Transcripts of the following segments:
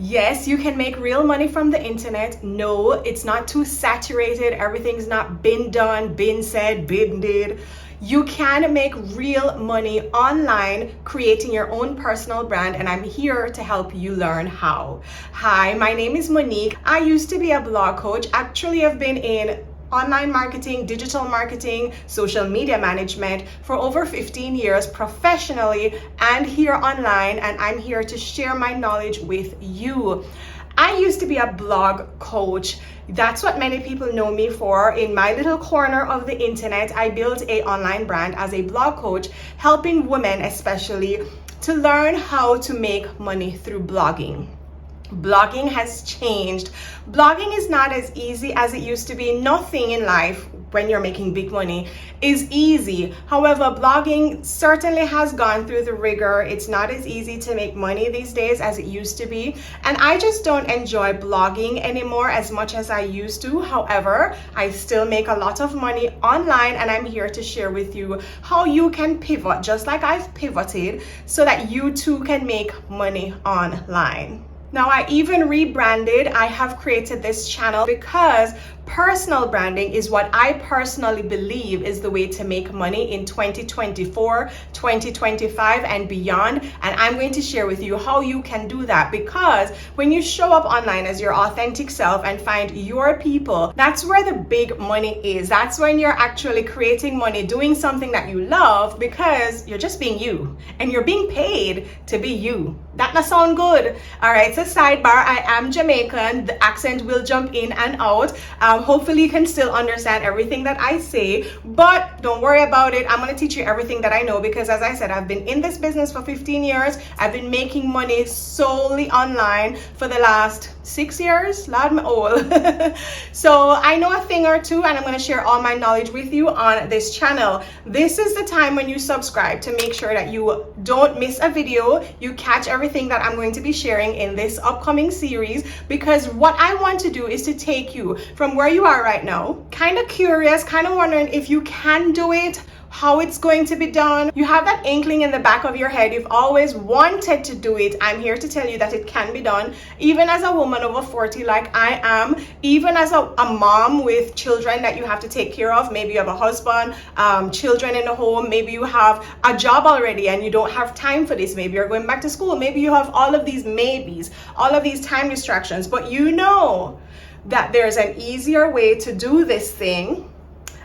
Yes, you can make real money from the internet. No, it's not too saturated. Everything's not been done, been said, been did. You can make real money online creating your own personal brand, and I'm here to help you learn how. Hi, my name is Monique. I used to be a blog coach. Actually, I've been in online marketing, digital marketing, social media management for over 15 years professionally and here online, and I'm here to share my knowledge with you. I used to be a blog coach. That's what many people know me for. In my little corner of the internet, I built an online brand as a blog coach, helping women especially to learn how to make money through blogging. Blogging has changed. Blogging is not as easy as it used to be. Nothing in life when you're making big money is easy. However, blogging certainly has gone through the rigor. It's not as easy to make money these days as it used to be. And I just don't enjoy blogging anymore as much as I used to. However, I still make a lot of money online, and I'm here to share with you how you can pivot just like I've pivoted so that you too can make money online. Now, I even rebranded. I have created this channel because personal branding is what I personally believe is the way to make money in 2024, 2025 and beyond. And I'm going to share with you how you can do that, because when you show up online as your authentic self and find your people, that's where the big money is. That's when you're actually creating money, doing something that you love, because you're just being you and you're being paid to be you. That does sound good. All right, so sidebar, I am Jamaican. The accent will jump in and out. Hopefully you can still understand everything that I say, but don't worry about it. I'm going to teach you everything that I know, because as I said, I've been in this business for 15 years. I've been making money solely online for the last 6 years. Lord, I'm old. So I know a thing or two, and I'm going to share all my knowledge with you on this channel. This is the time when you subscribe to make sure that you don't miss a video. You catch everything that I'm going to be sharing in this upcoming series, because what I want to do is to take you from where you are right now, kind of curious, kind of wondering if you can do it, how it's going to be done. You have that inkling in the back of your head. You've always wanted to do it. I'm here to tell you that it can be done, even as a woman over 40 like I am, even as a mom with children that you have to take care of. Maybe you have a husband, children in the home. Maybe you have a job already and you don't have time for this. Maybe you're going back to school. Maybe you have all of these maybes, all of these time distractions, but you know that there's an easier way to do this thing.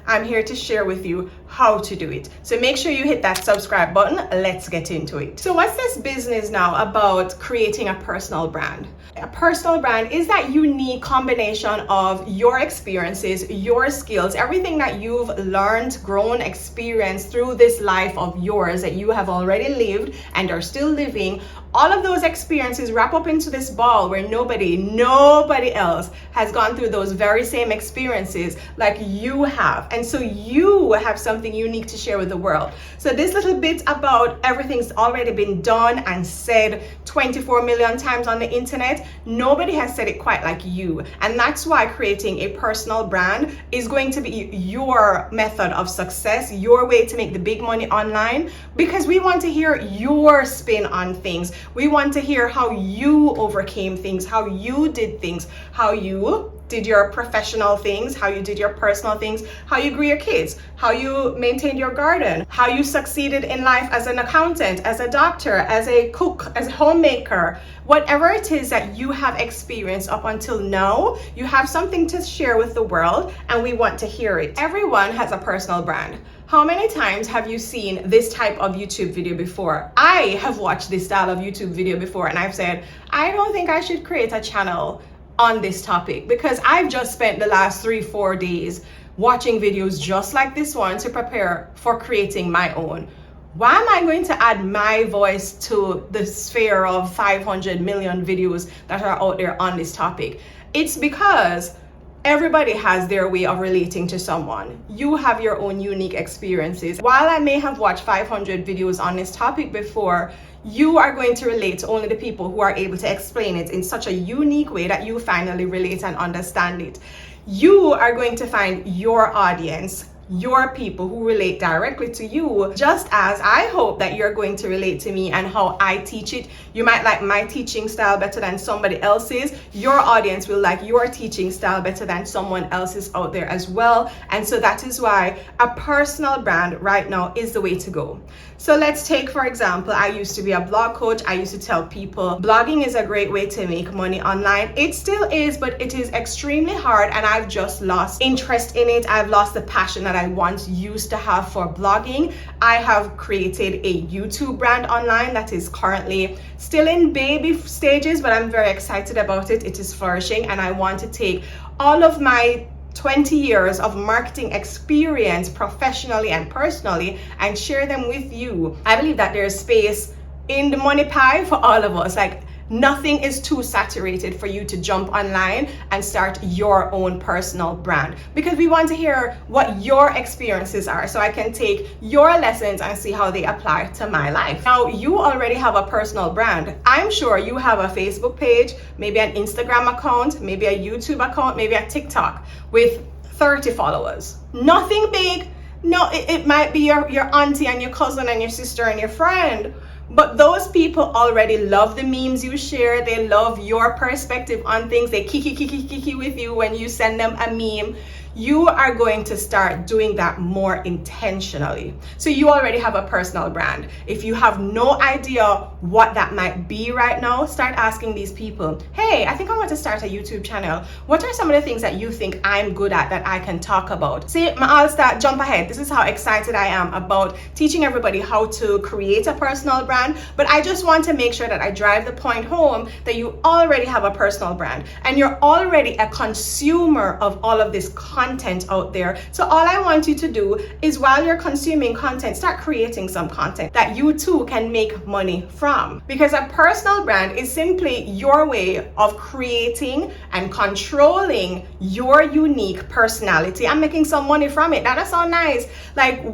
I'm here to share with you how to do it. So make sure you hit that subscribe button. Let's get into it. So what's this business now about creating a personal brand? A personal brand is that unique combination of your experiences, your skills, everything that you've learned, grown, experienced through this life of yours that you have already lived and are still living. All of those experiences wrap up into this ball where nobody else has gone through those very same experiences like you have. And so you have something unique to share with the world. So this little bit about everything's already been done and said 24 million times on the internet, nobody has said it quite like you. And that's why creating a personal brand is going to be your method of success, your way to make the big money online, because we want to hear your spin on things. We want to hear how you overcame things, how you did things, how you did your professional things, how you did your personal things, how you grew your kids, how you maintained your garden, how you succeeded in life as an accountant, as a doctor, as a cook, as a homemaker. Whatever it is that you have experienced up until now, you have something to share with the world, and we want to hear it. Everyone has a personal brand. How many times have you seen this type of YouTube video before? I have watched this style of YouTube video before, and I've said, I don't think I should create a channel on this topic, because I've just spent the last 3-4 days watching videos just like this one to prepare for creating my own. Why am I going to add my voice to the sphere of 500 million videos that are out there on this topic? It's because everybody has their way of relating to someone. You have your own unique experiences. While I may have watched 500 videos on this topic before, you are going to relate to only the people who are able to explain it in such a unique way that you finally relate and understand it. You are going to find your audience your people who relate directly to you, just as I hope that you're going to relate to me and how I teach it. You might like my teaching style better than somebody else's. Your audience will like your teaching style better than someone else's out there as well. And so that is why a personal brand right now is the way to go. So let's take, for example, I used to be a blog coach. I used to tell people blogging is a great way to make money online. It still is, but it is extremely hard, and I've just lost interest in it. I've lost the passion that I once used to have for blogging. I have created a YouTube brand online that is currently still in baby stages, but I'm very excited about it. It is flourishing, and I want to take all of my 20 years of marketing experience professionally and personally and share them with you. I believe that there's space in the money pie for all of us. Like, nothing is too saturated for you to jump online and start your own personal brand, because we want to hear what your experiences are so I can take your lessons and see how they apply to my life. Now, you already have a personal brand. I'm sure you have a Facebook page, maybe an Instagram account, maybe a YouTube account, maybe a TikTok with 30 followers. Nothing big. No, it might be your auntie and your cousin and your sister and your friend. But those people already love the memes you share. They love your perspective on things. They kiki with you when you send them a meme. You are going to start doing that more intentionally. So you already have a personal brand. If you have no idea what that might be right now, start asking these people, hey, I think I want to start a YouTube channel. What are some of the things that you think I'm good at that I can talk about? See, I'll start, jump ahead. This is how excited I am about teaching everybody how to create a personal brand. But I just want to make sure that I drive the point home that you already have a personal brand and you're already a consumer of all of this content out there. So all I want you to do is, while you're consuming content, start creating some content that you too can make money from. Because a personal brand is simply your way of creating and controlling your unique personality and making some money from it. That sounds nice. Like,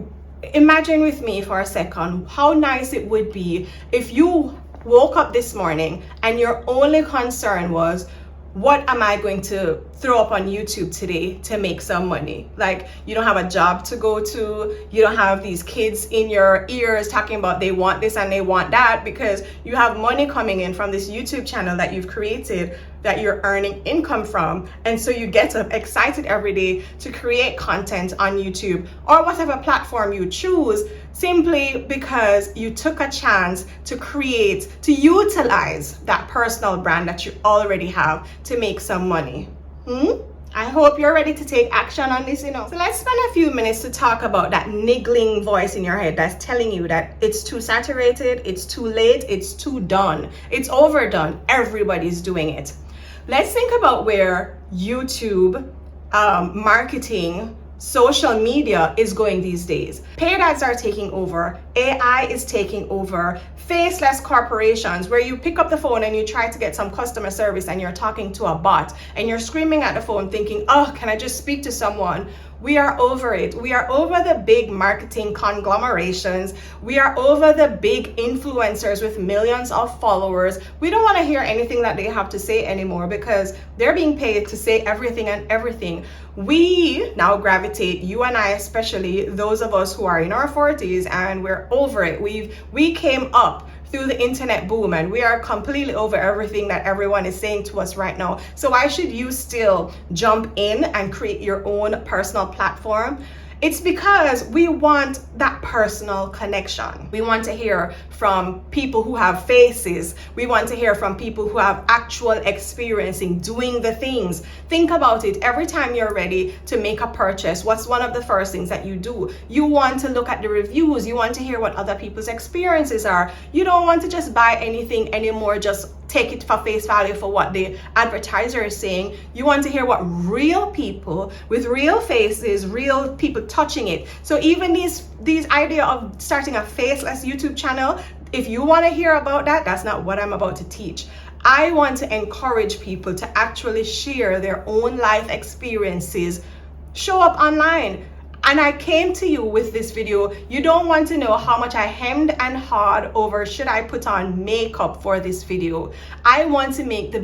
imagine with me for a second how nice it would be if you woke up this morning and your only concern was, what am I going to throw up on YouTube today to make some money? Like, you don't have a job to go to, you don't have these kids in your ears talking about they want this and they want that, because you have money coming in from this YouTube channel that you've created that you're earning income from. And so you get up excited every day to create content on YouTube or whatever platform you choose, simply because you took a chance to create, to utilize that personal brand that you already have to make some money. I hope you're ready to take action on this, So let's spend a few minutes to talk about that niggling voice in your head that's telling you that it's too saturated, it's too late, it's too done, it's overdone, everybody's doing it. Let's think about where YouTube, marketing, social media is going these days. Paid ads are taking over. AI is taking over. Faceless corporations, where you pick up the phone and you try to get some customer service and you're talking to a bot and you're screaming at the phone thinking, oh, can I just speak to someone? We are over it. We are over the big marketing conglomerations. We are over the big influencers with millions of followers. We don't want to hear anything that they have to say anymore because they're being paid to say everything and everything. We now gravitate, you and I especially, those of us who are in our 40s, and we're over it. We came up through the internet boom and we are completely over everything that everyone is saying to us right now. So why should you still jump in and create your own personal platform? It's because we want that personal connection. We want to hear from people who have faces. We want to hear from people who have actual experience in doing the things. Think about it. Every time you're ready to make a purchase, what's one of the first things that you do? You want to look at the reviews. You want to hear what other people's experiences are. You don't want to just buy anything anymore, just take it for face value for what the advertiser is saying. You want to hear what real people with real faces, real people touching it. So even these idea of starting a faceless YouTube channel, if you want to hear about that, that's not what I'm about to teach. I want to encourage people to actually share their own life experiences, show up online. And I came to you with this video. You don't want to know how much I hemmed and hawed over, should I put on makeup for this video? I want to make the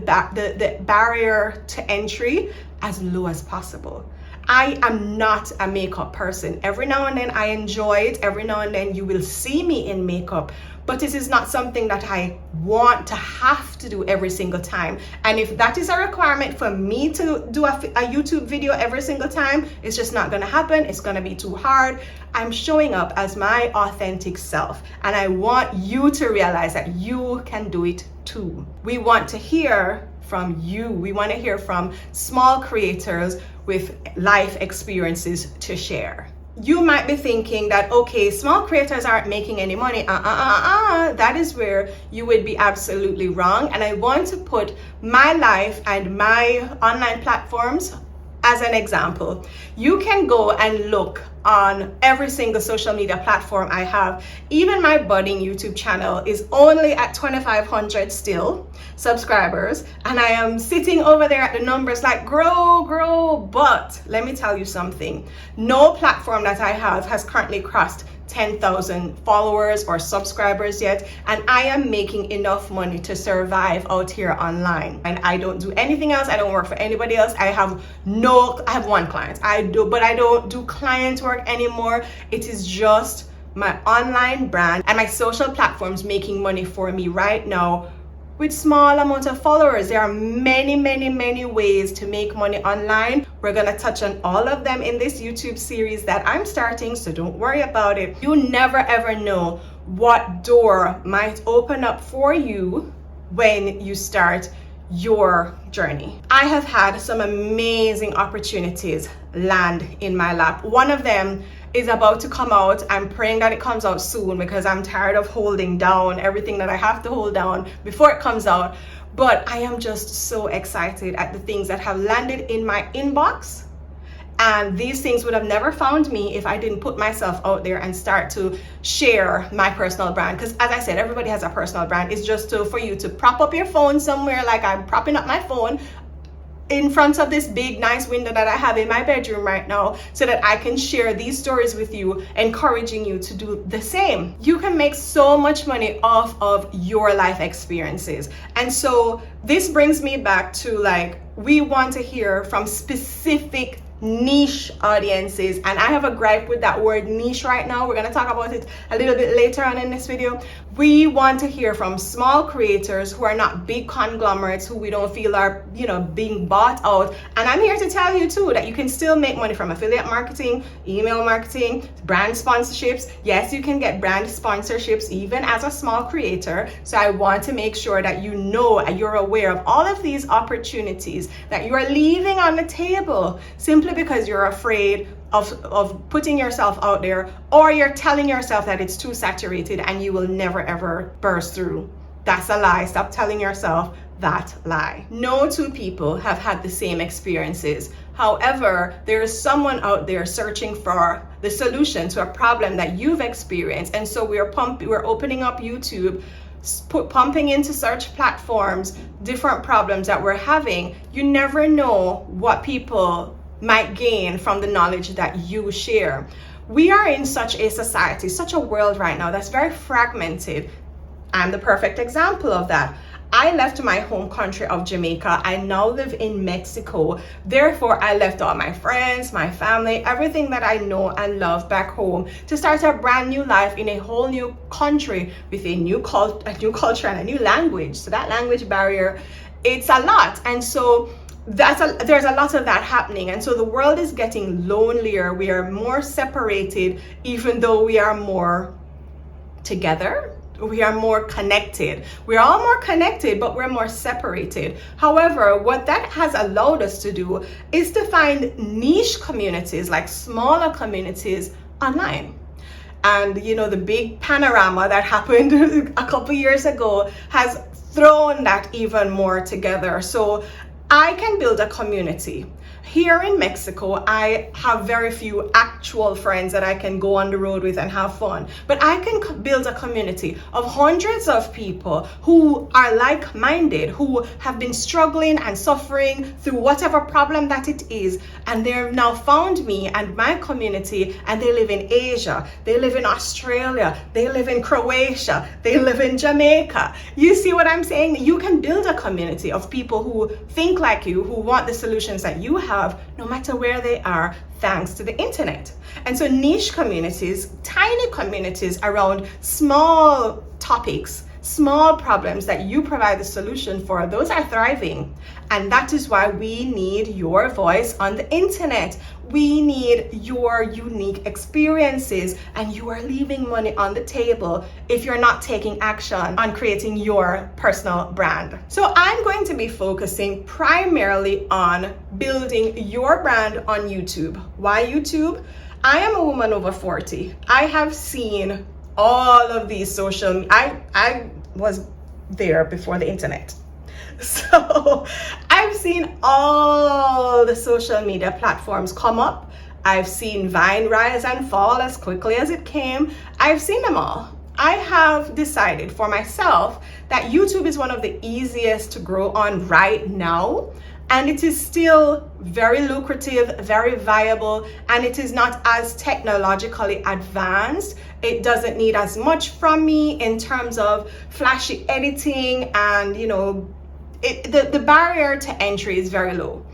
barrier to entry as low as possible. I am not a makeup person. Every now and then I enjoy it. Every now and then you will see me in makeup, but it is not something that I want to have to do every single time. And if that is a requirement for me to do a YouTube video every single time, it's just not gonna happen. It's gonna be too hard. I'm showing up as my authentic self, and I want you to realize that you can do it too. We want to hear from you. We want to hear from small creators with life experiences to share. You might be thinking that, okay, small creators aren't making any money. That is where you would be absolutely wrong. And I want to put my life and my online platforms as an example. You can go and look on every single social media platform I have. Even my budding YouTube channel is only at 2,500 still subscribers, and I am sitting over there at the numbers like grow. But let me tell you something, no platform that I have has currently crossed 10,000 followers or subscribers yet, and I am making enough money to survive out here online. And I don't do anything else. I don't work for anybody else. I have one client. But I don't do client work anymore. It is just my online brand and my social platforms making money for me right now with small amount of followers. There are many ways to make money online. We're gonna touch on all of them in this YouTube series that I'm starting, so don't worry about it. You never ever know what door might open up for you when you start your journey. I have had some amazing opportunities land in my lap. One of them is about to come out. I'm praying that it comes out soon because I'm tired of holding down everything that I have to hold down before it comes out. But I am just so excited at the things that have landed in my inbox. And these things would have never found me if I didn't put myself out there and start to share my personal brand. Because as I said, everybody has a personal brand. It's just for you to prop up your phone somewhere, like I'm propping up my phone in front of this big nice window that I have in my bedroom right now, so that I can share these stories with you, encouraging you to do the same. You can make so much money off of your life experiences. And so this brings me back to, like, we want to hear from specific niche audiences, and I have a gripe with that word niche right now. We're going to talk about it a little bit later on in this video. We want to hear from small creators who are not big conglomerates, who we don't feel are, being bought out. And I'm here to tell you too that you can still make money from affiliate marketing, email marketing, brand sponsorships. Yes, you can get brand sponsorships even as a small creator. So I want to make sure that you know and you're aware of all of these opportunities that you are leaving on the table simply because you're afraid of putting yourself out there, or you're telling yourself that it's too saturated and you will never ever burst through. That's a lie. Stop telling yourself that lie. No two people have had the same experiences. However, there is someone out there searching for the solution to a problem that you've experienced. And so we're opening up YouTube, pumping into search platforms different problems that we're having. You never know what people might gain from the knowledge that you share. We are in such a society, such a world right now that's very fragmented. I'm the perfect example of that. I left my home country of Jamaica. I now live in Mexico. Therefore, I left all my friends, my family, everything that I know and love back home to start a brand new life in a whole new country with a new culture and a new language. So that language barrier, it's a lot. And so there's a lot of that happening. And so the world is getting lonelier. We are more separated, even though we are more together. We are more connected. We're all more connected, but we're more separated. However, what that has allowed us to do is to find niche communities, like smaller communities online. And the big panorama that happened a couple years ago has thrown that even more together. So I can build a community. Here in Mexico, I have very few actual friends that I can go on the road with and have fun. But I can build a community of hundreds of people who are like-minded, who have been struggling and suffering through whatever problem that it is. And they've now found me and my community, and they live in Asia, they live in Australia, they live in Croatia, they live in Jamaica. You see what I'm saying? You can build a community of people who think like you who want the solutions that you have, no matter where they are, thanks to the internet. And so niche communities, tiny communities around small topics, small problems that you provide the solution for, those are thriving. And that is why we need your voice on the internet. We need your unique experiences, and you are leaving money on the table if you're not taking action on creating your personal brand. So I'm going to be focusing primarily on building your brand on YouTube. Why YouTube? I am a woman over 40. I have seen all of these I was there before the internet. So I've seen all the social media platforms come up. I've seen Vine rise and fall as quickly as it came. I've seen them all. I have decided for myself that YouTube is one of the easiest to grow on right now. And it is still very lucrative, very viable, and it is not as technologically advanced. It doesn't need as much from me in terms of flashy editing, and the barrier to entry is very low.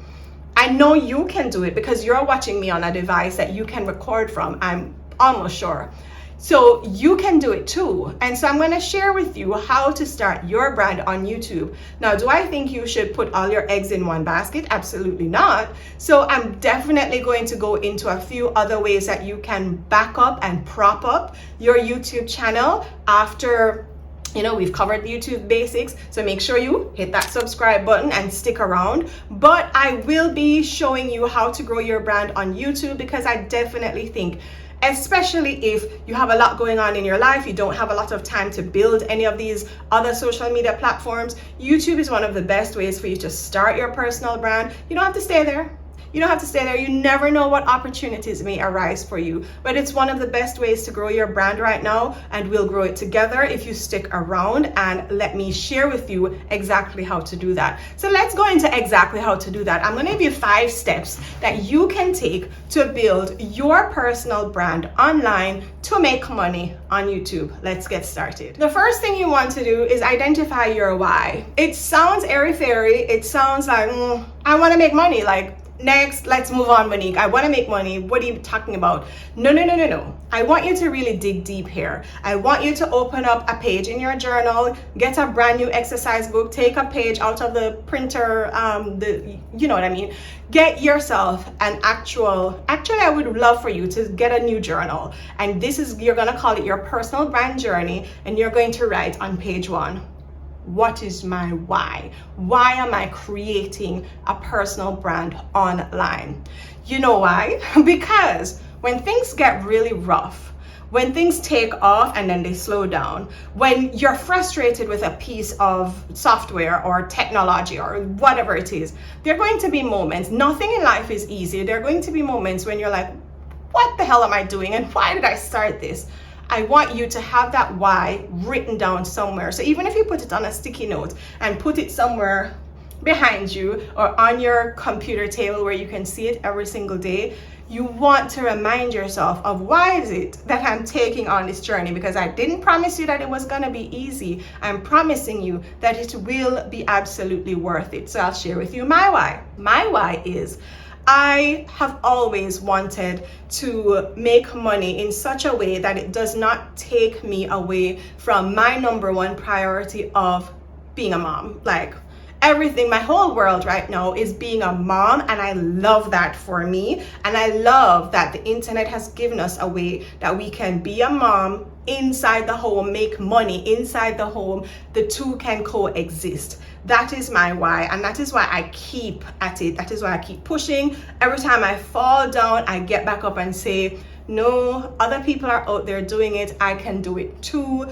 I know you can do it because you're watching me on a device that you can record from, I'm almost sure. So you can do it too. And so I'm going to share with you how to start your brand on YouTube. Now, do I think you should put all your eggs in one basket? Absolutely not. So I'm definitely going to go into a few other ways that you can back up and prop up your YouTube channel after we've covered YouTube basics. So make sure you hit that subscribe button and stick around. But I will be showing you how to grow your brand on YouTube, because I definitely think, especially if you have a lot going on in your life, you don't have a lot of time to build any of these other social media platforms, YouTube is one of the best ways for you to start your personal brand. You don't have to stay there. You don't have to stay there. You never know what opportunities may arise for you, but it's one of the best ways to grow your brand right now, and we'll grow it together if you stick around and let me share with you exactly how to do that. So let's go into exactly how to do that. I'm going to give you 5 steps that you can take to build your personal brand online to make money on YouTube. Let's get started. The first thing you want to do is identify your why. It sounds airy-fairy. It sounds like, I want to make money. Like, next, let's move on, Monique. I want to make money. What are you talking about? No. I want you to really dig deep here. I want you to open up a page in your journal, get a brand new exercise book, take a page out of the printer, you know what I mean? Get yourself an actually, I would love for you to get a new journal. And you're going to call it your personal brand journey. And you're going to write on page 1, what is my why? Why am I creating a personal brand online? You know why? Because when things get really rough, when things take off and then they slow down, when you're frustrated with a piece of software or technology or whatever it is, there are going to be moments, nothing in life is easy. There are going to be moments when you're like, what the hell am I doing? And why did I start this? I want you to have that why written down somewhere. So even if you put it on a sticky note and put it somewhere behind you or on your computer table where you can see it every single day, you want to remind yourself of, why is it that I'm taking on this journey? Because I didn't promise you that it was going to be easy. I'm promising you that it will be absolutely worth it. So I'll share with you my why. My why is, I have always wanted to make money in such a way that it does not take me away from my number one priority of being a mom. Like, everything, my whole world right now is being a mom, and I love that for me. And I love that the internet has given us a way that we can be a mom inside the home, make money inside the home. The two can coexist. That is my why, and that is why I keep at it. That is why I keep pushing. Every time I fall down, I get back up and say, no, other people are out there doing it. I can do it too.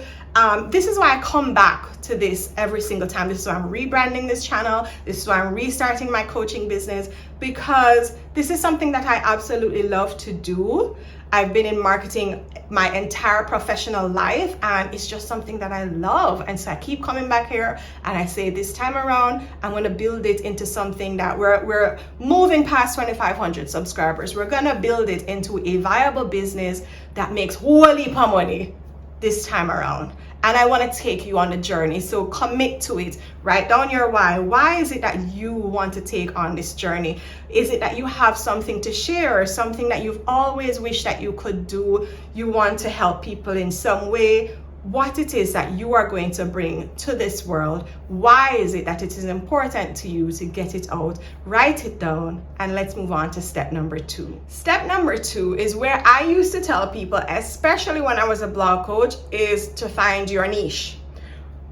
This is why I come back to this every single time. This is why I'm rebranding this channel. This is why I'm restarting my coaching business, because this is something that I absolutely love to do. I've been in marketing my entire professional life, and it's just something that I love. And so I keep coming back here, and I say, this time around, I'm going to build it into something that we're moving past 2,500 subscribers. We're going to build it into a viable business that makes whole heap of money this time around. And I want to take you on the journey. So commit to it. Write down your why. Why is it that you want to take on this journey? Is it that you have something to share, something that you've always wished that you could do? You want to help people in some way? What it is that you are going to bring to this world. Why is it that it is important to you to get it out? Write it down, and let's move on to step number 2. Step number 2 is where I used to tell people, especially when I was a blog coach, is to find your niche.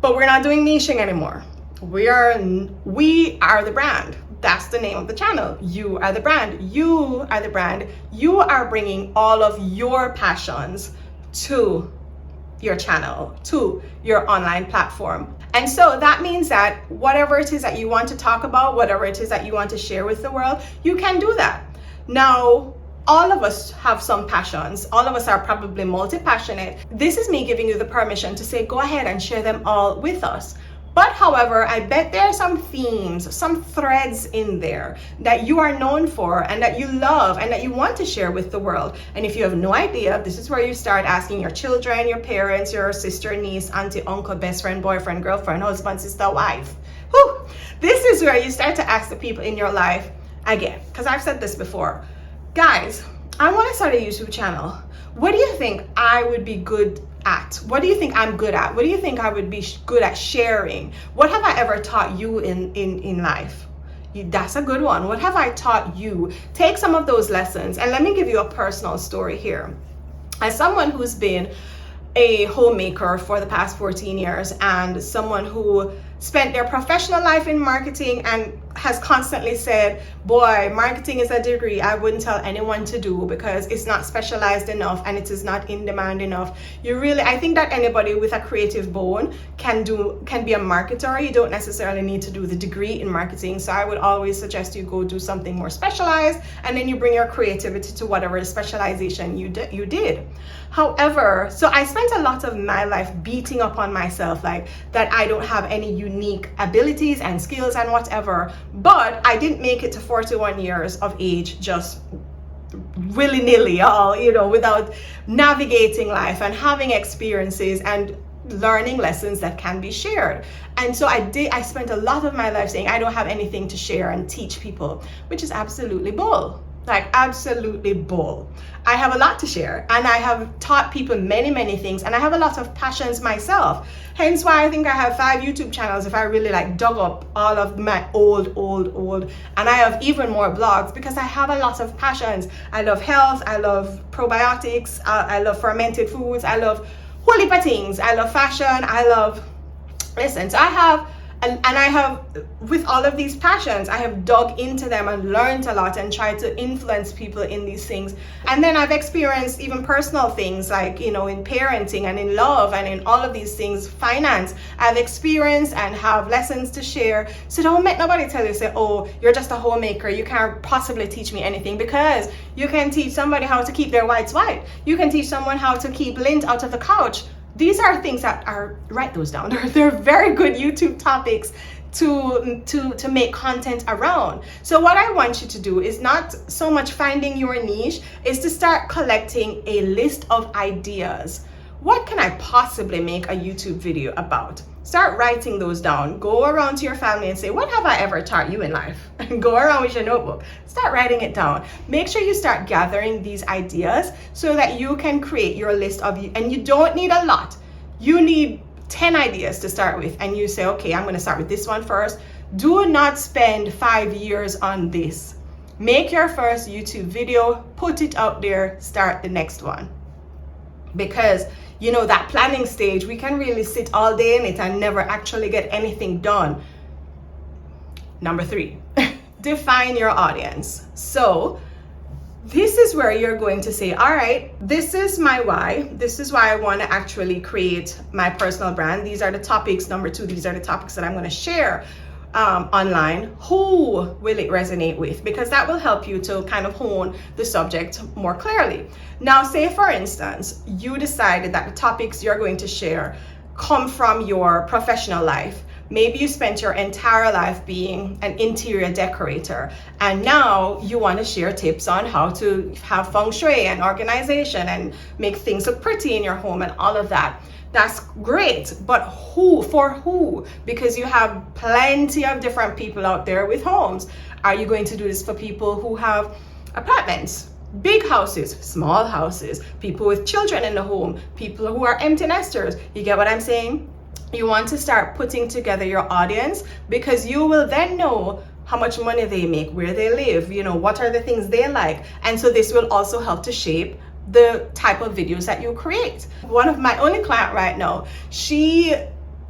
But we're not doing niching anymore. We are the brand. That's the name of the channel. You are the brand. You are the brand. You are bringing all of your passions to your channel, to your online platform. And so that means that whatever it is that you want to talk about, whatever it is that you want to share with the world, you can do that. Now, all of us have some passions. All of us are probably multi-passionate. This is me giving you the permission to say, go ahead and share them all with us. But however, I bet there are some themes, some threads in there that you are known for and that you love and that you want to share with the world. And if you have no idea, this is where you start asking your children, your parents, your sister, niece, auntie, uncle, best friend, boyfriend, girlfriend, husband, sister, wife. Whew. This is where you start to ask the people in your life again, because I've said this before. Guys, I want to start a YouTube channel. What do you think I would be good at? What do you think I'm good at? What do you think I would be good at sharing? What have I ever taught you in life? That's a good one. What have I taught you? Take some of those lessons, and let me give you a personal story here. As someone who's been a homemaker for the past 14 years and someone who spent their professional life in marketing and has constantly said, boy, marketing is a degree I wouldn't tell anyone to do because it's not specialized enough and it is not in demand enough. I think that anybody with a creative bone can be a marketer. You don't necessarily need to do the degree in marketing. So I would always suggest you go do something more specialized, and then you bring your creativity to whatever specialization you did. However, so I spent a lot of my life beating up on myself like that I don't have any unique abilities and skills and whatever. But I didn't make it to 41 years of age just willy-nilly, without navigating life and having experiences and learning lessons that can be shared. And so I spent a lot of my life saying I don't have anything to share and teach people, which is absolutely bull. Like absolutely bull. I have a lot to share, and I have taught people many, many things, and I have a lot of passions myself. Hence why I think I have 5 YouTube channels if I really dug up all of my old, and I have even more blogs because I have a lot of passions. I love health, I love probiotics, I love fermented foods, I love whole heap of things. I love fashion, so I have And I have, with all of these passions, I have dug into them and learned a lot and tried to influence people in these things. And then I've experienced even personal things like, in parenting and in love and in all of these things, finance. I've experienced and have lessons to share. So don't let nobody tell you, say, oh, you're just a homemaker, you can't possibly teach me anything, because you can teach somebody how to keep their whites white. You can teach someone how to keep lint out of the couch. These are things that write those down. They're very good YouTube topics to make content around. So what I want you to do is not so much finding your niche, is to start collecting a list of ideas. What can I possibly make a YouTube video about? Start writing those down. Go around to your family and say, what have I ever taught you in life? And go around with your notebook. Start writing it down. Make sure you start gathering these ideas so that you can create your list of, and you don't need a lot. You need 10 ideas to start with. And you say, okay, I'm going to start with this one first. Do not spend 5 years on this. Make your first YouTube video, put it out there, start the next one. Because that planning stage, we can really sit all day in it and never actually get anything done. Number 3, define your audience. So this is where you're going to say, all right, this is my why. This is why I want to actually create my personal brand. These are the topics. Number 2, these are the topics that I'm going to share online. Who will it resonate with? Because that will help you to kind of hone the subject more clearly. Now, say for instance, you decided that the topics you're going to share come from your professional life. Maybe you spent your entire life being an interior decorator, and now you want to share tips on how to have feng shui and organization and make things look pretty in your home and all of that. That's great, but who? For who? Because you have plenty of different people out there with homes. Are you going to do this for people who have apartments, big houses, small houses, people with children in the home, people who are empty nesters? You get what I'm saying? You want to start putting together your audience, because you will then know how much money they make, where they live, what are the things they like. And so this will also help to shape the type of videos that you create. One of my only client right now, she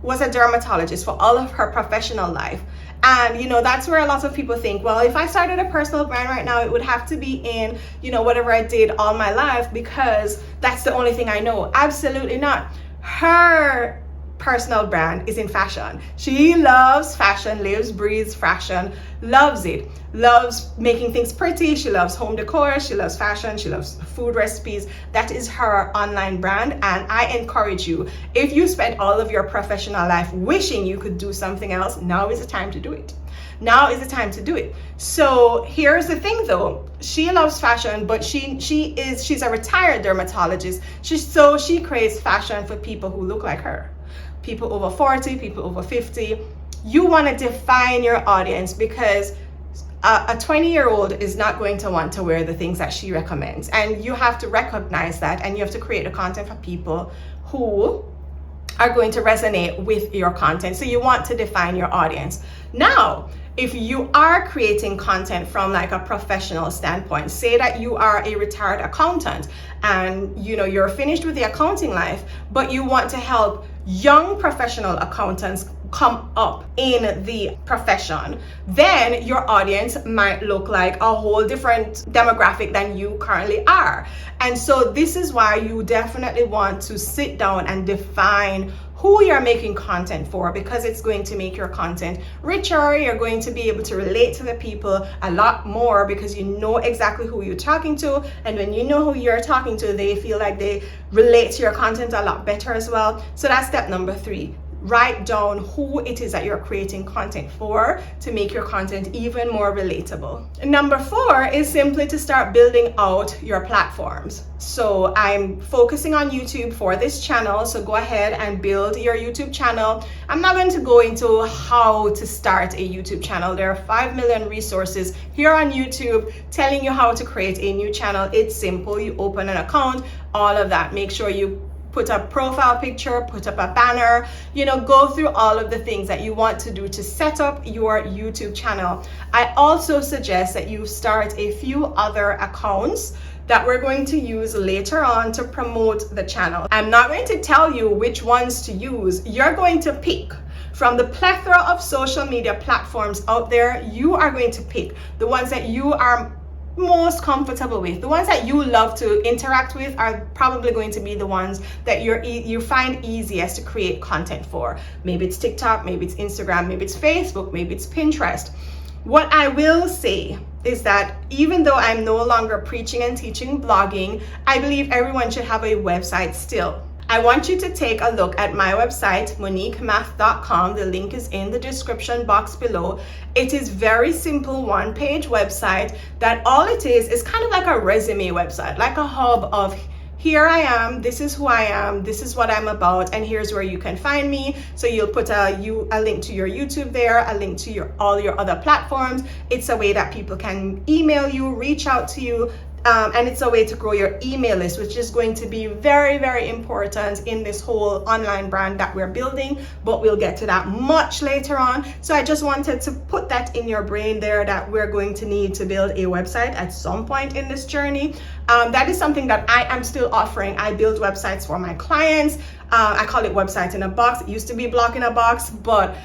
was a dermatologist for all of her professional life. And that's where a lot of people think, well, if I started a personal brand right now, it would have to be in, whatever I did all my life, because that's the only thing I know. Absolutely not. Her personal brand is in fashion. She loves fashion, lives, breathes fashion, loves it, loves making things pretty. She loves home decor, she loves fashion, she loves food recipes. That is her online brand. And I encourage you, if you spent all of your professional life wishing you could do something else, now is the time to do it. Now is the time to do it. So here's the thing though, she loves fashion, but she's a retired dermatologist. She creates fashion for people who look like her. People over 40, people over 50. You want to define your audience, because a 20-year-old is not going to want to wear the things that she recommends. And you have to recognize that, and you have to create the content for people who are going to resonate with your content. So you want to define your audience. Now, if you are creating content from like a professional standpoint, say that you are a retired accountant and you're finished with the accounting life, but you want to help young professional accountants come up in the profession, then your audience might look like a whole different demographic than you currently are. And so this is why you definitely want to sit down and define who you're making content for, because it's going to make your content richer. You're going to be able to relate to the people a lot more, because you know exactly who you're talking to. And when you know who you're talking to, they feel like they relate to your content a lot better as well. So that's step number 3. Write down who it is that you're creating content for to make your content even more relatable. Number 4 is simply to start building out your platforms. So I'm focusing on YouTube for this channel, so go ahead and build your YouTube channel. I'm not going to go into how to start a YouTube channel. There are 5 million resources here on YouTube telling you how to create a new channel. It's simple. You open an account, all of that. Make sure you put a profile picture, put up a banner, go through all of the things that you want to do to set up your YouTube channel. I also suggest that you start a few other accounts that we're going to use later on to promote the channel. I'm not going to tell you which ones to use. You're going to pick from the plethora of social media platforms out there. You are going to pick the ones that you are most comfortable with. The ones that you love to interact with are probably going to be the ones that you find easiest to create content for. Maybe it's TikTok, maybe it's Instagram, maybe it's Facebook, maybe it's Pinterest. What I will say is that even though I'm no longer preaching and teaching blogging, I believe everyone should have a website still. I want you to take a look at my website, moniquemath.com. The link is in the description box below. It is very simple, one-page website that all it is kind of like a resume website, like a hub of here I am, this is who I am, this is what I'm about, and here's where you can find me. So you'll put a link to your YouTube there, a link to all your other platforms. It's a way that people can email you, reach out to you, and it's a way to grow your email list, which is going to be very, very important in this whole online brand that we're building, but we'll get to that much later on. So I just wanted to put that in your brain there, that we're going to need to build a website at some point in this journey. That is something that I am still offering. I build websites for my clients. I call it website in a box. It used to be blog in a box, but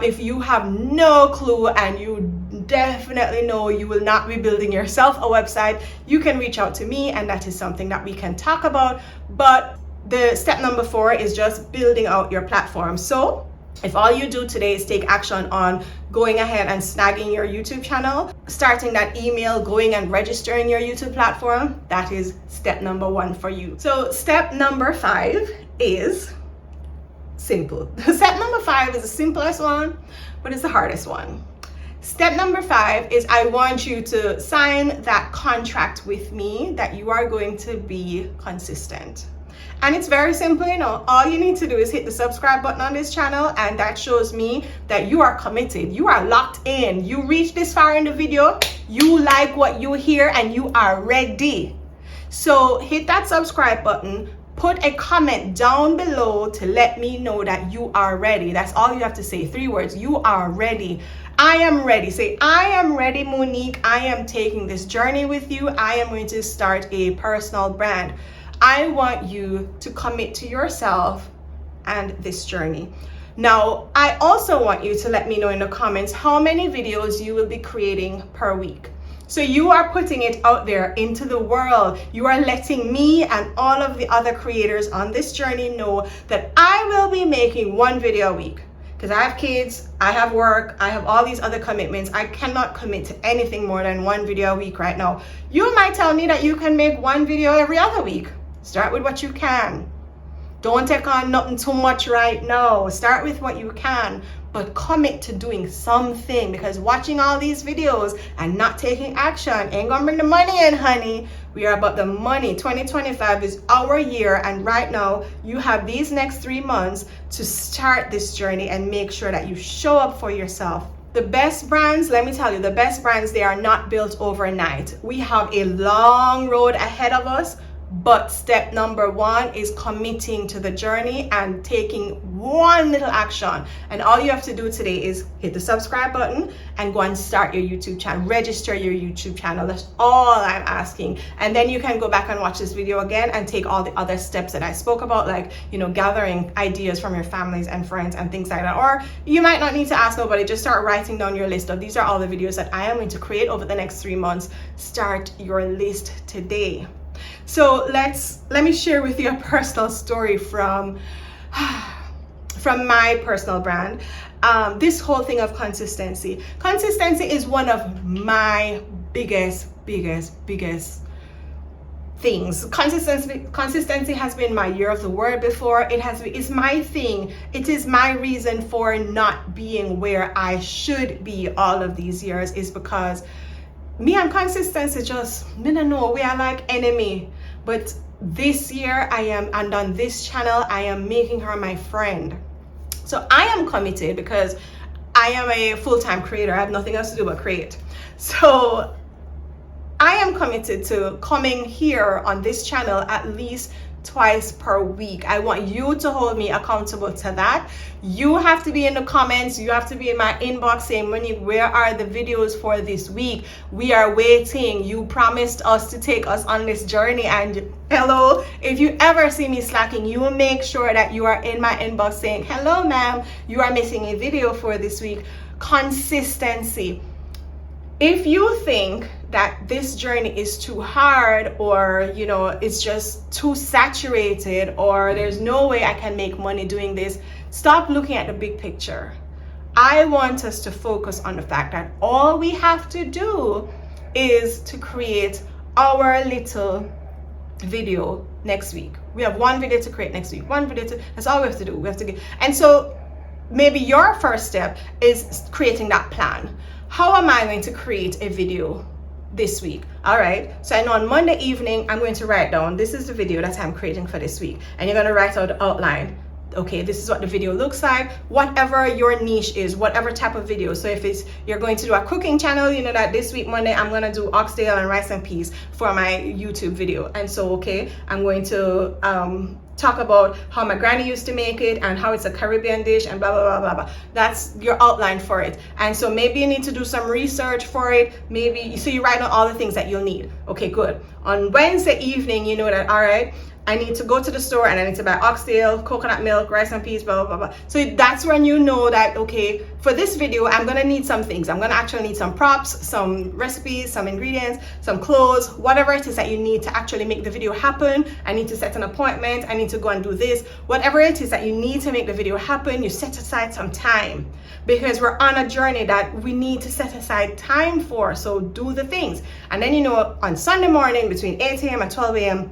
if you have no clue and you definitely know you will not be building yourself a website, you can reach out to me, and that is something that we can talk about. But the step number 4 is just building out your platform. So if all you do today is take action on going ahead and snagging your YouTube channel, starting that email, going and registering your YouTube platform, that is step number 1 for you. So step number 5 is simple. Step number 5 is the simplest one, but it's the hardest one. Step number 5 is I want you to sign that contract with me that you are going to be consistent. And it's very simple, you know. All you need to do is hit the subscribe button on this channel, and that shows me that you are committed. You are locked in. You reached this far in the video. You like what you hear and you are ready. So hit that subscribe button. Put a comment down below to let me know that you are ready. That's all you have to say. 3 words. You are ready. I am ready. Say, I am ready, Monique. I am taking this journey with you. I am going to start a personal brand. I want you to commit to yourself and this journey. Now, I also want you to let me know in the comments how many videos you will be creating per week. So you are putting it out there into the world. You are letting me and all of the other creators on this journey know that I will be making 1 video a week. Because I have kids, I have work, I have all these other commitments. I cannot commit to anything more than 1 video a week right now. You might tell me that you can make 1 video every other week. Start with what you can. Don't take on nothing too much right now. Start with what you can, but commit to doing something, because watching all these videos and not taking action ain't gonna bring the money in, honey. We are about the money. 2025 is our year, and right now you have these next 3 months to start this journey and make sure that you show up for yourself. The best brands, let me tell you, the best brands, they are not built overnight. We have a long road ahead of us. But step number 1 is committing to the journey and taking 1 little action. And all you have to do today is hit the subscribe button and go and start your YouTube channel. Register your YouTube channel. That's all I'm asking. And then you can go back and watch this video again and take all the other steps that I spoke about, like, you know, gathering ideas from your families and friends and things like that. Or you might not need to ask nobody. Just start writing down your list of these are all the videos that I am going to create over the next 3 months. Start your list today. So let me share with you a personal story from my personal brand. This whole thing of consistency. Consistency is one of my biggest things. Consistency has been my year of the word before. It's my thing. It is my reason for not being where I should be all of these years, is because me and consistency just, I don't know, we are like enemy. But this year and on this channel, I am making her my friend. So I am committed because I am a full-time creator. I have nothing else to do but create. So I am committed to coming here on this channel at least twice per week. I want you to hold me accountable to that. You have to be in the comments. You have to be in my inbox saying, Moni, where are the videos for this week? We are waiting. You promised us to take us on this journey. And hello, if you ever see me slacking, you will make sure that you are in my inbox saying, hello, ma'am, you are missing a video for this week. Consistency. If you think that this journey is too hard, or you know, it's just too saturated, or there's no way I can make money doing this, stop looking at the big picture. I want us to focus on the fact that all we have to do is to create our little video next week. We have 1 video to create next week. That's all we have to do. We have to get, and so maybe your first step is creating that plan. How am I going to create a video this week? All right, so I know on Monday evening I'm going to write down, this is the video that I'm creating for this week, and you're going to write out the outline. Okay, this is what the video looks like, whatever your niche is, whatever type of video. So if it's, you're going to do a cooking channel, you know that this week Monday I'm going to do oxtail and rice and peas for my YouTube video. And so, okay, I'm going to talk about how my granny used to make it and how it's a Caribbean dish and blah blah blah blah blah. That's your outline for it. And so maybe you need to do some research for it. Maybe so you write down all the things that you'll need. Okay, good. On Wednesday evening, you know that, all right, I need to go to the store and I need to buy oxtail, coconut milk, rice and peas, blah, blah, blah, blah. So that's when you know that, okay, for this video, I'm going to need some things. I'm going to actually need some props, some recipes, some ingredients, some clothes, whatever it is that you need to actually make the video happen. I need to set an appointment. I need to go and do this. Whatever it is that you need to make the video happen, you set aside some time, because we're on a journey that we need to set aside time for. So do the things. And then, you know, on Sunday morning between 8 a.m. and 12 a.m.,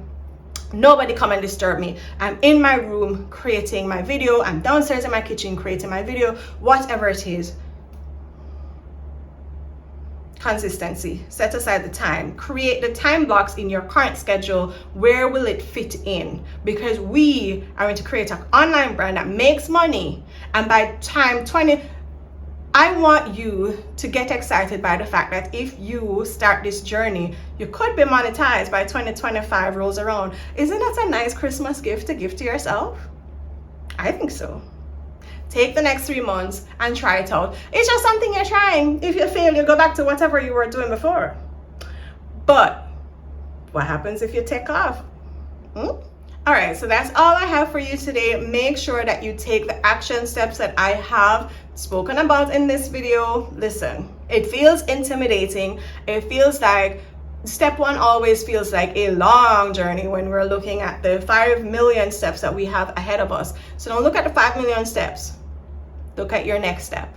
nobody come and disturb me. I'm in my room creating my video. I'm downstairs in my kitchen creating my video, whatever it is. Consistency. Set aside the time. Create the time blocks in your current schedule. Where will it fit in? Because we are going to create an online brand that makes money. And by time 20, I want you to get excited by the fact that if you start this journey, you could be monetized by 2025 rolls around. Isn't that a nice Christmas gift to give to yourself? I think so. Take the next 3 months and try it out. It's just something you're trying. If you fail, you go back to whatever you were doing before. But what happens if you take off? All right, so that's all I have for you today. Make sure that you take the action steps that I have spoken about in this video. Listen, it feels intimidating. It feels like step one always feels like a long journey when we're looking at the 5 million steps that we have ahead of us. So don't look at the 5 million steps. Look at your next step.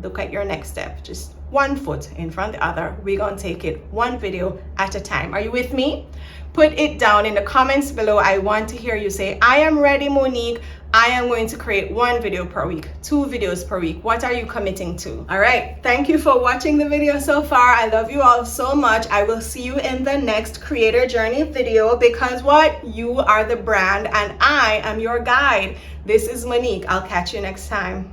Look at your next step. Just one foot in front of the other. We're going to take it one video at a time. Are you with me? Put it down in the comments below. I want to hear you say, I am ready, Monique. I am going to create 1 video per week, 2 videos per week. What are you committing to? All right. Thank you for watching the video so far. I love you all so much. I will see you in the next creator journey video because what? You are the brand and I am your guide. This is Monique. I'll catch you next time.